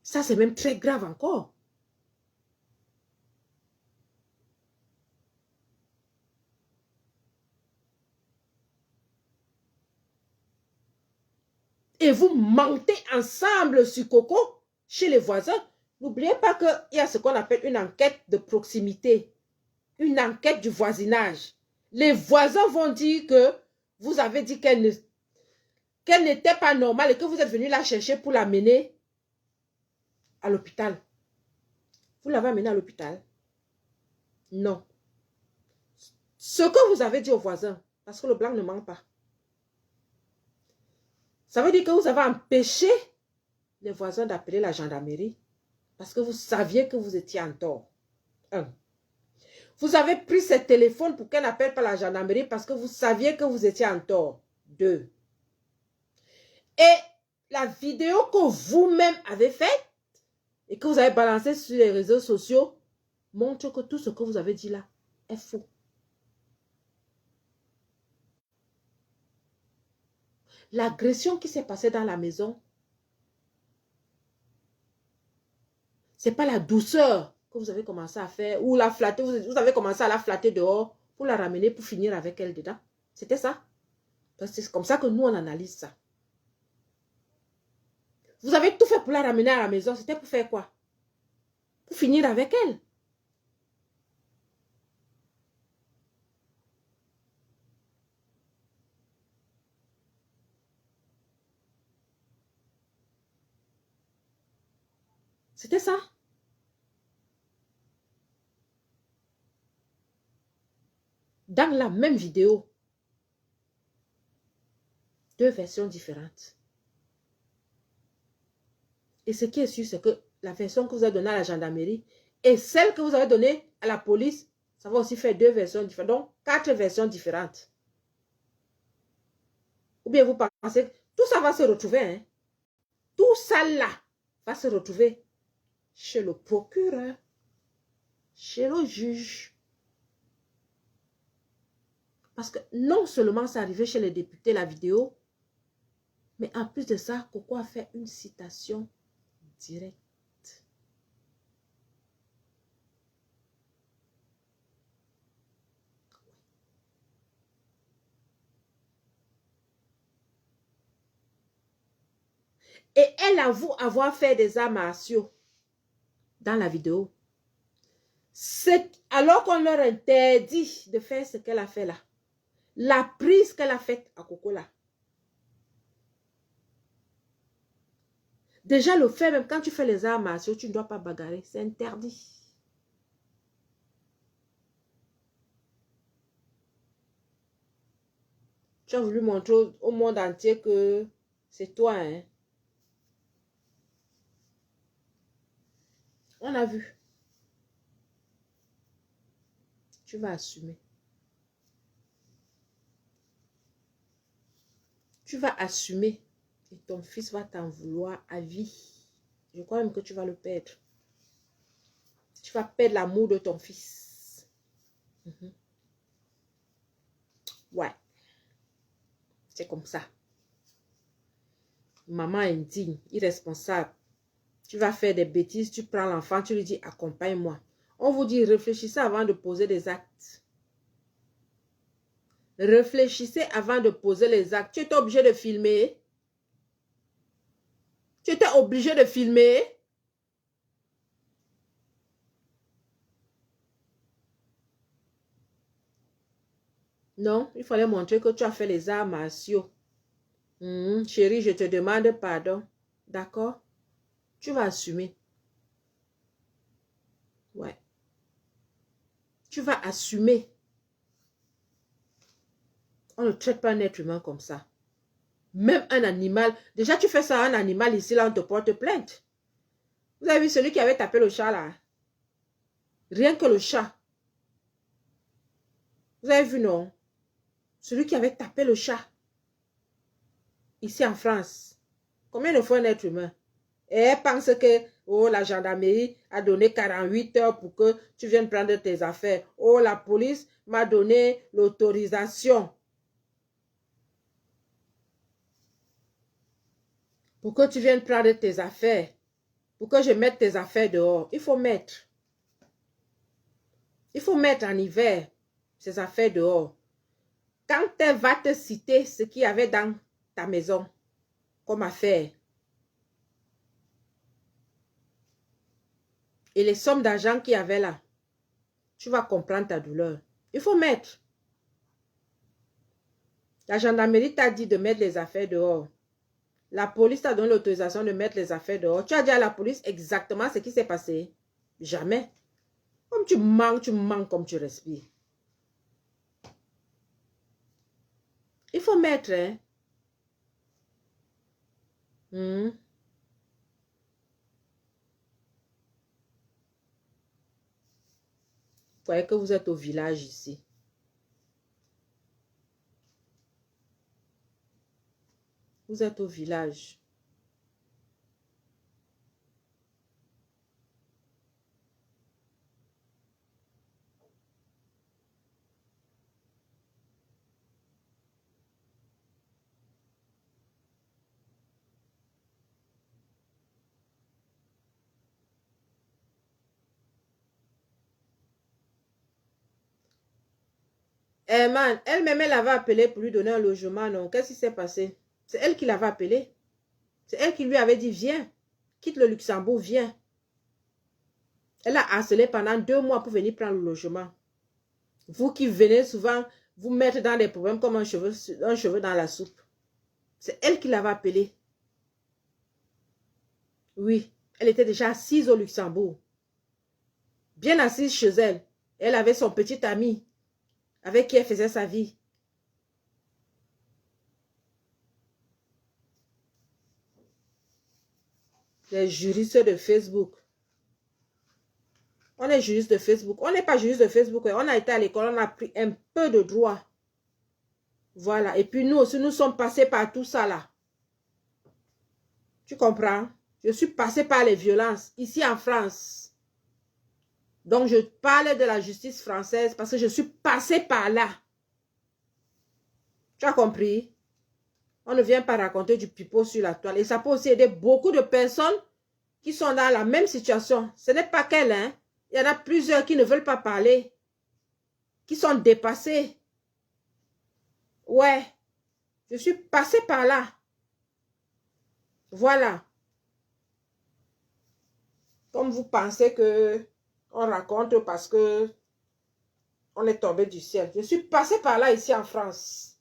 Ça, c'est même très grave encore. Et vous mentez ensemble sur Coco, chez les voisins. N'oubliez pas qu'il y a ce qu'on appelle une enquête de proximité. Une enquête du voisinage. Les voisins vont dire que vous avez dit qu'elle n'était pas normale et que vous êtes venu la chercher pour l'amener à l'hôpital. Vous l'avez amenée à l'hôpital? Non. Ce que vous avez dit aux voisins, parce que le blanc ne ment pas, ça veut dire que vous avez empêché les voisins d'appeler la gendarmerie parce que vous saviez que vous étiez en tort. Un. Vous avez pris ce téléphone pour qu'elle n'appelle pas la gendarmerie parce que vous saviez que vous étiez en tort. 2. Et la vidéo que vous-même avez faite et que vous avez balancée sur les réseaux sociaux montre que tout ce que vous avez dit là est faux. L'agression qui s'est passée dans la maison, ce n'est pas la douceur que vous avez commencé à faire ou la flatter, vous avez commencé à la flatter dehors pour la ramener pour finir avec elle dedans. C'était ça. C'est comme ça que nous, on analyse ça. Vous avez tout fait pour la ramener à la maison. C'était pour faire quoi? Pour finir avec elle. C'était ça. Dans la même vidéo, 2 versions différentes. Et ce qui est sûr, c'est que la version que vous avez donnée à la gendarmerie et celle que vous avez donnée à la police, ça va aussi faire 2 versions différentes. Donc, 4 versions différentes. Ou bien vous pensez que tout ça va se retrouver. Hein? Tout ça là va se retrouver chez le procureur, chez le juge. Parce que non seulement c'est arrivé chez les députés la vidéo, mais en plus de ça, Coco a fait une citation directe. Et elle avoue avoir fait des arts martiaux dans la vidéo. Alors qu'on leur interdit de faire ce qu'elle a fait là. La prise qu'elle a faite à Coco là. Déjà le fait, même quand tu fais les arts martiaux, tu ne dois pas bagarrer. C'est interdit. Tu as voulu montrer au monde entier que c'est toi. Hein? On a vu. Tu vas assumer. Tu vas assumer. Et ton fils va t'en vouloir à vie. Je crois même que tu vas le perdre. Tu vas perdre l'amour de ton fils. Ouais. C'est comme ça. Maman indigne, irresponsable. Tu vas faire des bêtises, tu prends l'enfant, tu lui dis accompagne-moi. On vous dit réfléchissez avant de poser des actes. Réfléchissez avant de poser les actes. Tu étais obligé de filmer. Tu étais obligé de filmer. Non, il fallait montrer que tu as fait les arts martiaux. Chérie, je te demande pardon. D'accord? Tu vas assumer. Ouais. Tu vas assumer. On ne traite pas un être humain comme ça. Même un animal. Déjà, tu fais ça à un animal ici, là, on te porte plainte. Vous avez vu celui qui avait tapé le chat, là? Rien que le chat. Vous avez vu, non? Celui qui avait tapé le chat. Ici en France. Combien de fois un être humain? Et elle pense que, oh, la gendarmerie a donné 48 heures pour que tu viennes prendre tes affaires. Oh, la police m'a donné l'autorisation pour que tu viennes prendre tes affaires. Pour que je mette tes affaires dehors. Il faut mettre. Il faut mettre en hiver ces affaires dehors. Quand elle va te citer ce qu'il y avait dans ta maison comme affaire et les sommes d'argent qu'il y avait là, tu vas comprendre ta douleur. Il faut mettre. La gendarmerie t'a dit de mettre les affaires dehors. La police t'a donné l'autorisation de mettre les affaires dehors. Tu as dit à la police exactement ce qui s'est passé. Jamais. Comme tu manques comme tu respires. Il faut mettre, hein. croyez que vous êtes au village ici. Vous êtes au village. Eh man, elle-même, elle avait appelé pour lui donner un logement, non? Qu'est-ce qui s'est passé? C'est elle qui l'avait appelé. C'est elle qui lui avait dit, viens, quitte le Luxembourg, viens. Elle a harcelé pendant 2 mois pour venir prendre le logement. Vous qui venez souvent vous mettre dans des problèmes comme un cheveu dans la soupe. C'est elle qui l'avait appelé. Oui, elle était déjà assise au Luxembourg. Bien assise chez elle. Elle avait son petit ami avec qui elle faisait sa vie. Les juristes de Facebook. On est juriste de Facebook. On n'est pas juriste de Facebook. On a été à l'école, on a appris un peu de droit. Voilà. Et puis nous aussi, nous sommes passés par tout ça là. Tu comprends? Je suis passée par les violences ici en France. Donc je parle de la justice française parce que je suis passée par là. Tu as compris? On ne vient pas raconter du pipeau sur la toile. Et ça peut aussi aider beaucoup de personnes qui sont dans la même situation. Ce n'est pas qu'elle, hein. Il y en a plusieurs qui ne veulent pas parler, qui sont dépassés. Ouais, je suis passée par là. Voilà. Comme vous pensez que on raconte parce que on est tombé du ciel. Je suis passée par là ici en France.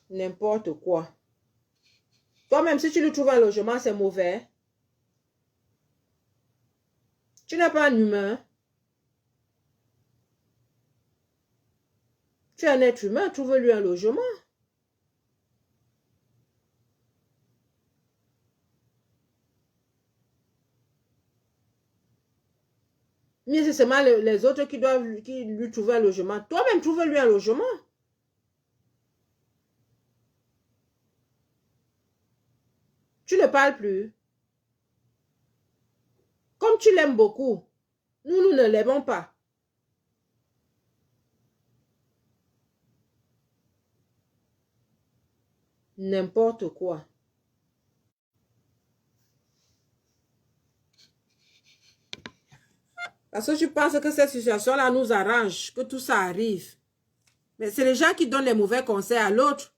N'importe quoi. Toi-même, si tu lui trouves un logement, c'est mauvais. Tu n'es pas un humain. Tu es un être humain, trouve-lui un logement. Mais c'est seulement les autres qui doivent lui trouver un logement. Toi-même, trouve-lui un logement. Tu ne parles plus. Comme tu l'aimes beaucoup, nous ne l'aimons pas. N'importe quoi. Parce que je pense que cette situation-là nous arrange, que tout ça arrive. Mais c'est les gens qui donnent les mauvais conseils à l'autre.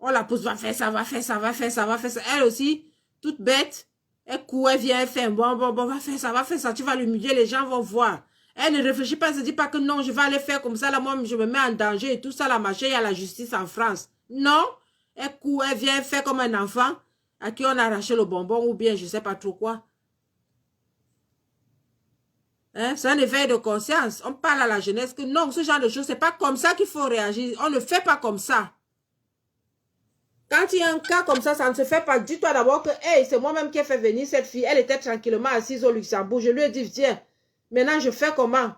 On la pousse, va faire ça, va faire ça, va faire ça, va faire ça. Elle aussi, toute bête, elle court, elle vient, elle fait bon, va faire ça, tu vas l'humilier, les gens vont voir. Elle ne réfléchit pas, elle ne se dit pas que non, je vais aller faire comme ça, là, moi, je me mets en danger et tout ça, la machin, il y a la justice en France. Non, elle court, elle vient, elle fait comme un enfant à qui on a arraché le bonbon ou bien je ne sais pas trop quoi. Hein? C'est un éveil de conscience. On parle à la jeunesse que non, ce genre de choses, c'est pas comme ça qu'il faut réagir. On ne fait pas comme ça. Quand il y a un cas comme ça ne se fait pas. Dis-toi d'abord que hey, c'est moi-même qui ai fait venir cette fille. Elle était tranquillement assise au Luxembourg. Je lui ai dit, viens. Maintenant, je fais comment?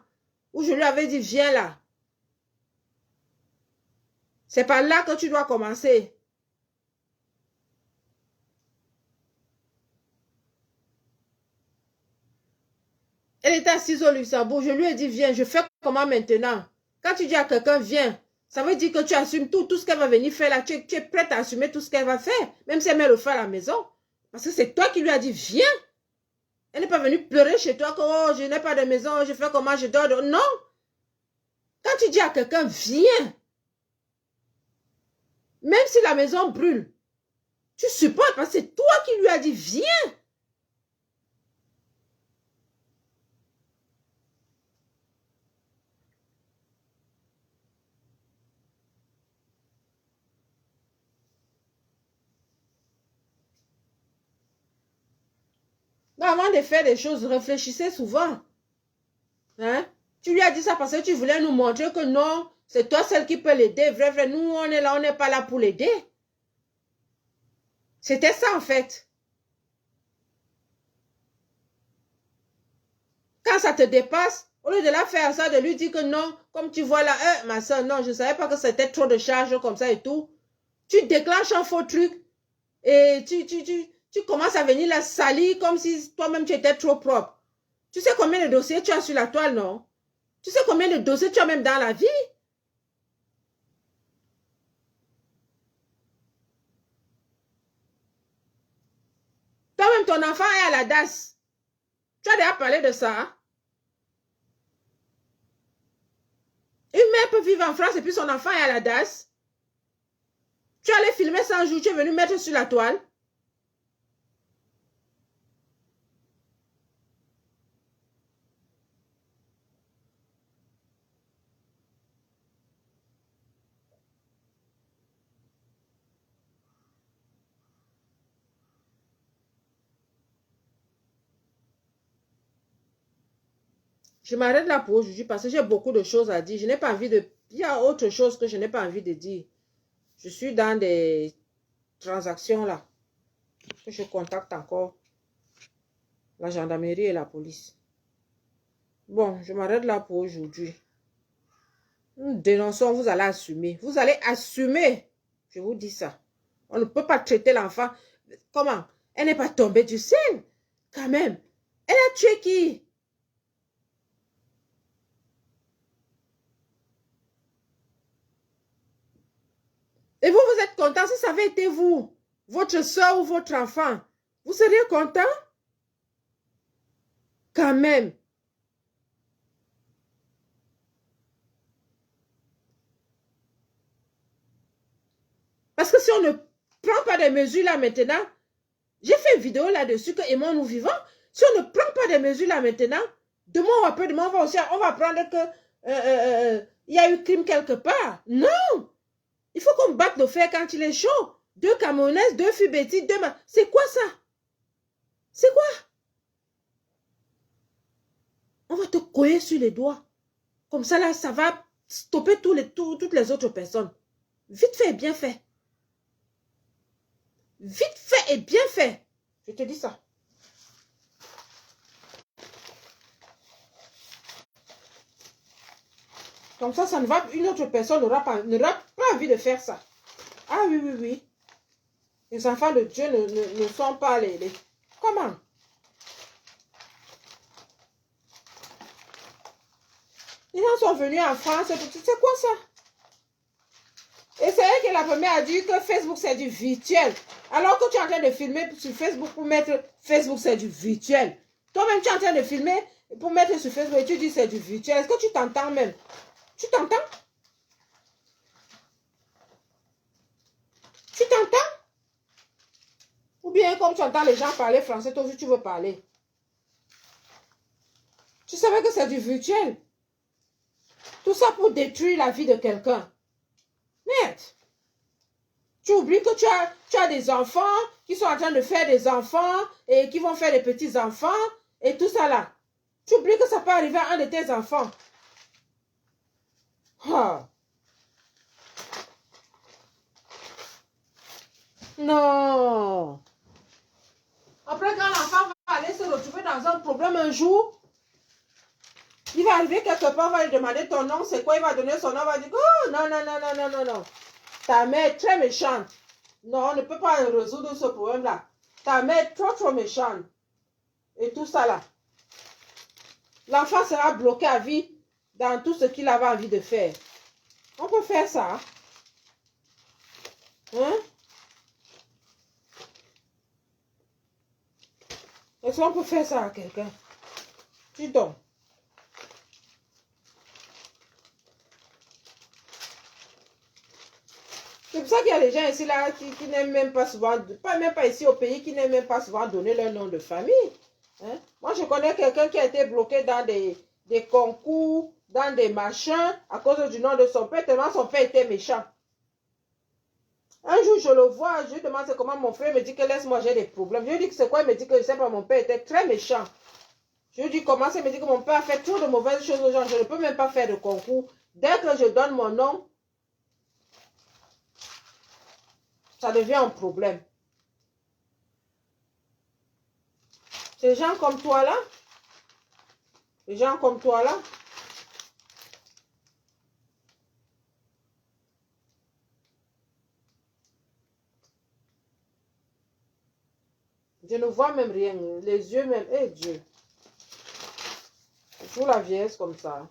Ou je lui avais dit, viens là. C'est par là que tu dois commencer. Elle était assise au Luxembourg. Je lui ai dit, viens. Je fais comment maintenant? Quand tu dis à quelqu'un, viens, ça veut dire que tu assumes tout ce qu'elle va venir faire là. Tu es prête à assumer tout ce qu'elle va faire. Même si elle met le feu à la maison. Parce que c'est toi qui lui as dit, viens. Elle n'est pas venue pleurer chez toi que oh, je n'ai pas de maison, je fais comment, je dors. Non. Quand tu dis à quelqu'un, viens. Même si la maison brûle, tu supportes parce que c'est toi qui lui as dit, viens. Donc, avant de faire des choses, réfléchissez souvent. Hein? Tu lui as dit ça parce que tu voulais nous montrer que non, c'est toi celle qui peut l'aider. Vrai, vrai, nous, on est là, on n'est pas là pour l'aider. C'était ça, en fait. Quand quand ça te dépasse, au lieu de la faire ça, de lui dire que non, comme tu vois là, ma soeur, non, je ne savais pas que c'était trop de charges comme ça et tout. Tu déclenches un faux truc et tu commences à venir la salir comme si toi-même tu étais trop propre. Tu sais combien de dossiers tu as sur la toile, non? Tu sais combien de dossiers tu as même dans la vie? Toi-même, ton enfant est à la DAS. Tu as déjà parlé de ça, hein? Une mère peut vivre en France et puis son enfant est à la DAS. Tu allais filmer 100 jours, tu es venu mettre sur la toile. Je m'arrête là pour aujourd'hui parce que j'ai beaucoup de choses à dire. Je n'ai pas envie de... Il y a autre chose que je n'ai pas envie de dire. Je suis dans des transactions là. Que je contacte encore la gendarmerie et la police. Bon, je m'arrête là pour aujourd'hui. Nous dénonçons, vous allez assumer. Vous allez assumer. Je vous dis ça. On ne peut pas traiter l'enfant. Comment? Elle n'est pas tombée du ciel. Quand même. Elle a tué qui? Et vous, vous êtes content si ça avait été vous, votre soeur ou votre enfant. Vous seriez content? Quand même. Parce que si on ne prend pas des mesures là maintenant, j'ai fait une vidéo là-dessus que aimons nous vivants. Si on ne prend pas des mesures là maintenant, demain ou après-demain, on va apprendre que il y a eu crime quelque part. Non! Il faut qu'on batte le fer quand il est chaud. 2 Camerounaises, 2 filles bêtises, 2... C'est quoi ça? C'est quoi? On va te coller sur les doigts. Comme ça, là, ça va stopper toutes les autres personnes. Vite fait et bien fait. Vite fait et bien fait. Je te dis ça. Comme ça ne va, une autre personne n'aura pas envie de faire ça. Ah oui, oui, oui. Les enfants de Dieu ne sont pas les... Comment? Les gens sont venus en France. C'est quoi ça? Et c'est elle qui est la première à dire que Facebook c'est du virtuel. Alors que tu es en train de filmer sur Facebook pour mettre Facebook c'est du virtuel. Toi-même tu es en train de filmer pour mettre sur Facebook et tu dis c'est du virtuel. Est-ce que tu t'entends même? Tu t'entends? Tu t'entends? Ou bien comme tu entends les gens parler français, toi aussi tu veux parler. Tu savais que c'est du virtuel. Tout ça pour détruire la vie de quelqu'un. Merde. Tu oublies que tu as des enfants qui sont en train de faire des enfants et qui vont faire des petits-enfants et tout ça là. Tu oublies que ça peut arriver à un de tes enfants. Oh. Non. Après, quand l'enfant va aller se retrouver dans un problème un jour, il va arriver quelque part, on va lui demander ton nom, c'est quoi, il va donner son nom, il va dire, oh non, non, non, non, non, non, non. Ta mère est très méchante. Non, on ne peut pas résoudre ce problème-là. Ta mère est trop, trop méchante. Et tout ça là. L'enfant sera bloqué à vie dans tout ce qu'il avait envie de faire. On peut faire ça. Hein? Est-ce qu'on peut faire ça à quelqu'un? Dis donc. C'est pour ça qu'il y a des gens ici là qui n'aiment même pas souvent, même pas ici au pays, qui n'aiment même pas souvent donner leur nom de famille. Hein? Moi, je connais quelqu'un qui a été bloqué dans des concours, dans des machins, à cause du nom de son père, tellement son père était méchant. Un jour, je le vois, je lui demande c'est comment mon frère me dit que laisse-moi, j'ai des problèmes. Je lui dis que c'est quoi, il me dit que je sais pas, mon père était très méchant. Je lui dis comment, il me dit que mon père a fait trop de mauvaises choses aux gens, je ne peux même pas faire de concours. Dès que je donne mon nom, ça devient un problème. Ces gens comme toi là, Les gens comme toi là. Je ne vois même rien. Les yeux même. Eh Dieu. C'est pour la vieillesse comme ça.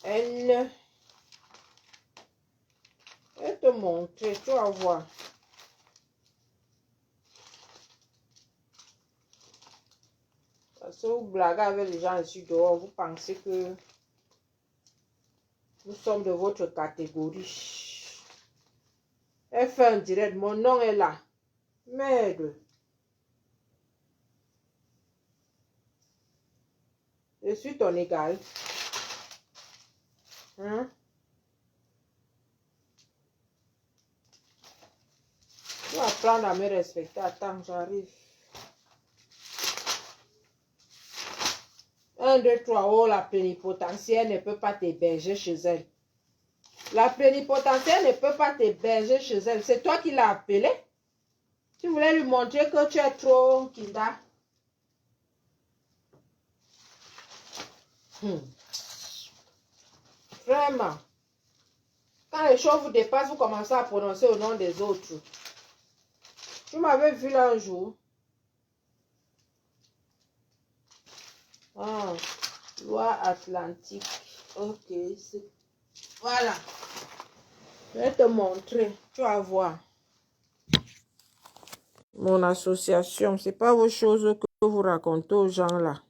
Elle te montre. Tu vas voir. Parce que vous blaguez avec les gens ici dehors. Vous pensez que nous sommes de votre catégorie. Elle fait un direct. Mon nom est là. Merde. Je suis ton égal. Hein? Tu vas apprendre à me respecter. Attends, j'arrive. 1, 2, 3. Oh, la plénipotentiaire ne peut pas t'héberger chez elle. La plénipotentiaire ne peut pas t'héberger chez elle. C'est toi qui l'as appelée. Tu voulais lui montrer que tu es trop kinda. Vraiment. Quand les choses vous dépassent, vous commencez à prononcer au nom des autres. Tu m'avais vu là un jour. Ah, loi atlantique. Ok. Voilà. Je vais te montrer. Tu vas voir. Mon association. C'est pas vos choses que vous racontez aux gens là.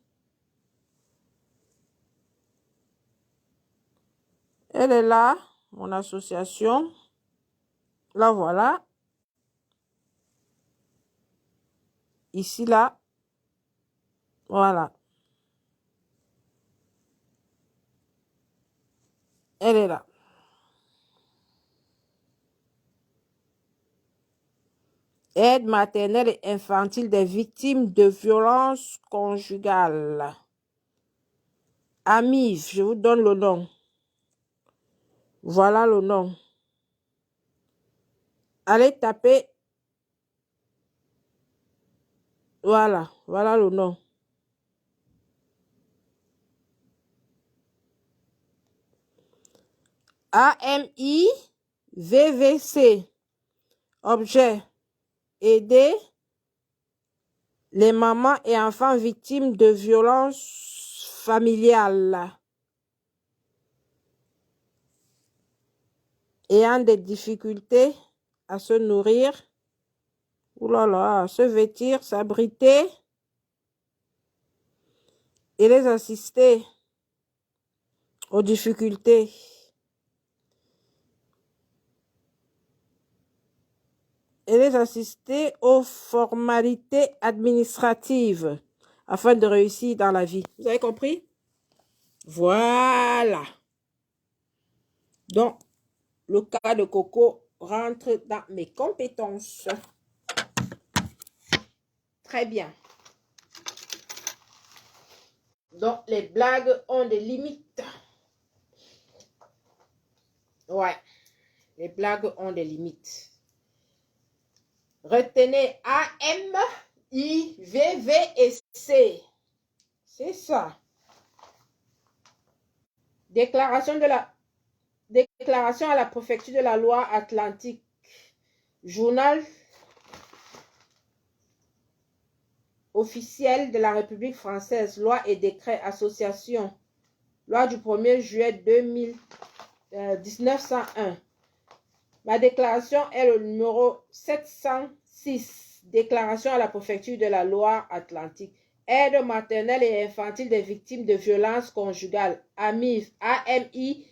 Elle est là. Mon association. Là, voilà. Ici, là. Voilà. Elle est là. Aide maternelle et infantile des victimes de violences conjugales. AMIV, je vous donne le nom. Voilà le nom. Allez taper. Voilà, voilà le nom. AMIVVC. Objet. Aider les mamans et enfants victimes de violences familiales ayant des difficultés à se nourrir, à se vêtir, s'abriter et les assister aux difficultés. Et les assister aux formalités administratives afin de réussir dans la vie. Vous avez compris? Voilà. Donc, le cas de Coco rentre dans mes compétences. Très bien. Donc, les blagues ont des limites. Ouais. Les blagues ont des limites. Retenez A, M, I, V, V et C. C'est ça. Déclaration à la préfecture de la loi atlantique. Journal officiel de la République française. Loi et décret association. Loi du 1er juillet 1901. Ma déclaration est le numéro 706. Déclaration à la préfecture de la loi atlantique. Aide maternelle et infantile des victimes de violences conjugales. AMIV. AMIVVC.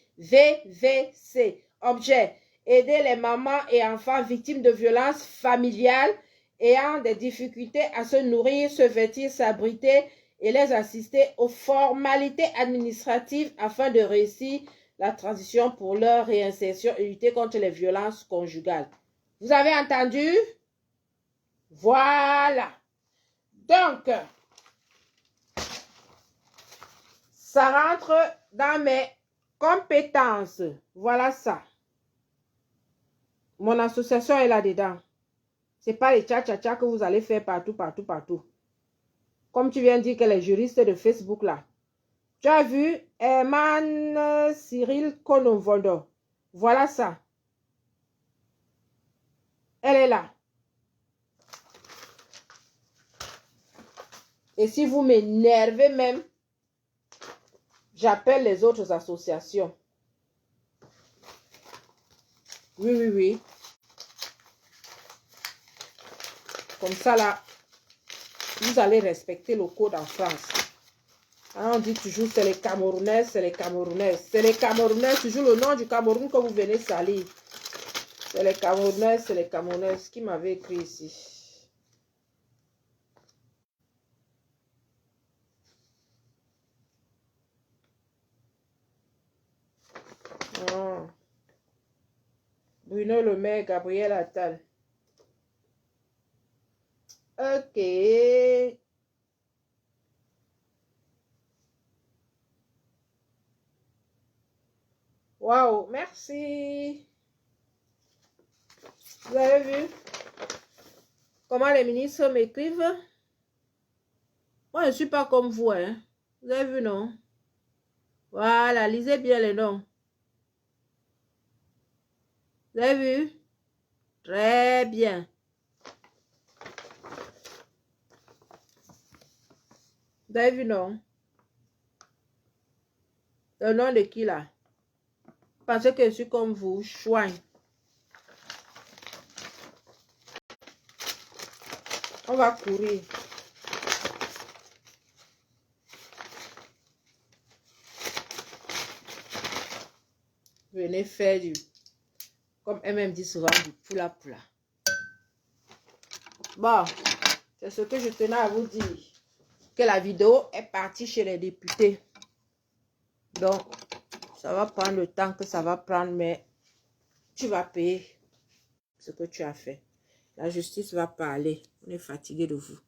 Objet. Aider les mamans et enfants victimes de violences familiales ayant des difficultés à se nourrir, se vêtir, s'abriter et les assister aux formalités administratives afin de réussir la transition pour leur réinsertion et lutter contre les violences conjugales. Vous avez entendu? Voilà. Donc, ça rentre dans mes compétences. Voilà ça. Mon association est là-dedans. Ce n'est pas les tcha-tcha-tcha que vous allez faire partout, partout, partout. Comme tu viens de dire qu'elle est juriste de Facebook là. Tu as vu Herman Cyril Konovondo. Voilà ça. Elle est là. Et si vous m'énervez même, j'appelle les autres associations. Oui, oui, oui. Comme ça, là, vous allez respecter le code en France. Alors, on dit toujours, c'est les Camerounais, c'est les Camerounais. C'est les Camerounais, toujours le nom du Cameroun que vous venez salir. C'est les Camerounais, c'est les Camerounais. Ce qui m'avait écrit ici. Oh. Bruno Le Maire, Gabriel Attal. Ok. Waouh, merci. Vous avez vu comment les ministres m'écrivent? Moi, je ne suis pas comme vous, hein. Vous avez vu, non? Voilà, lisez bien les noms. Vous avez vu? Très bien. Vous avez vu, non? Le nom de qui, là? Parce que je suis comme vous, chouin. On va courir. Venez faire du... Comme elle-même dit souvent, du poula-poula. Bon, c'est ce que je tenais à vous dire. Que la vidéo est partie chez les députés. Donc, ça va prendre le temps que ça va prendre, mais tu vas payer ce que tu as fait. La justice va parler. On est fatigué de vous.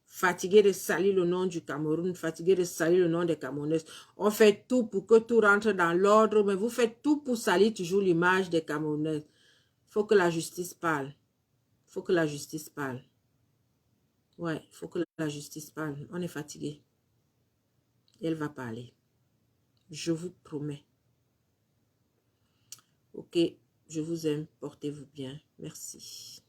Fatigué de salir le nom du Cameroun, fatigué de salir le nom des Camerounais. On fait tout pour que tout rentre dans l'ordre, mais vous faites tout pour salir toujours l'image des Camerounais. Il faut que la justice parle. Il faut que la justice parle. Ouais, il faut que la justice parle. On est fatigué. Elle va parler. Je vous promets. Ok, je vous aime. Portez-vous bien. Merci.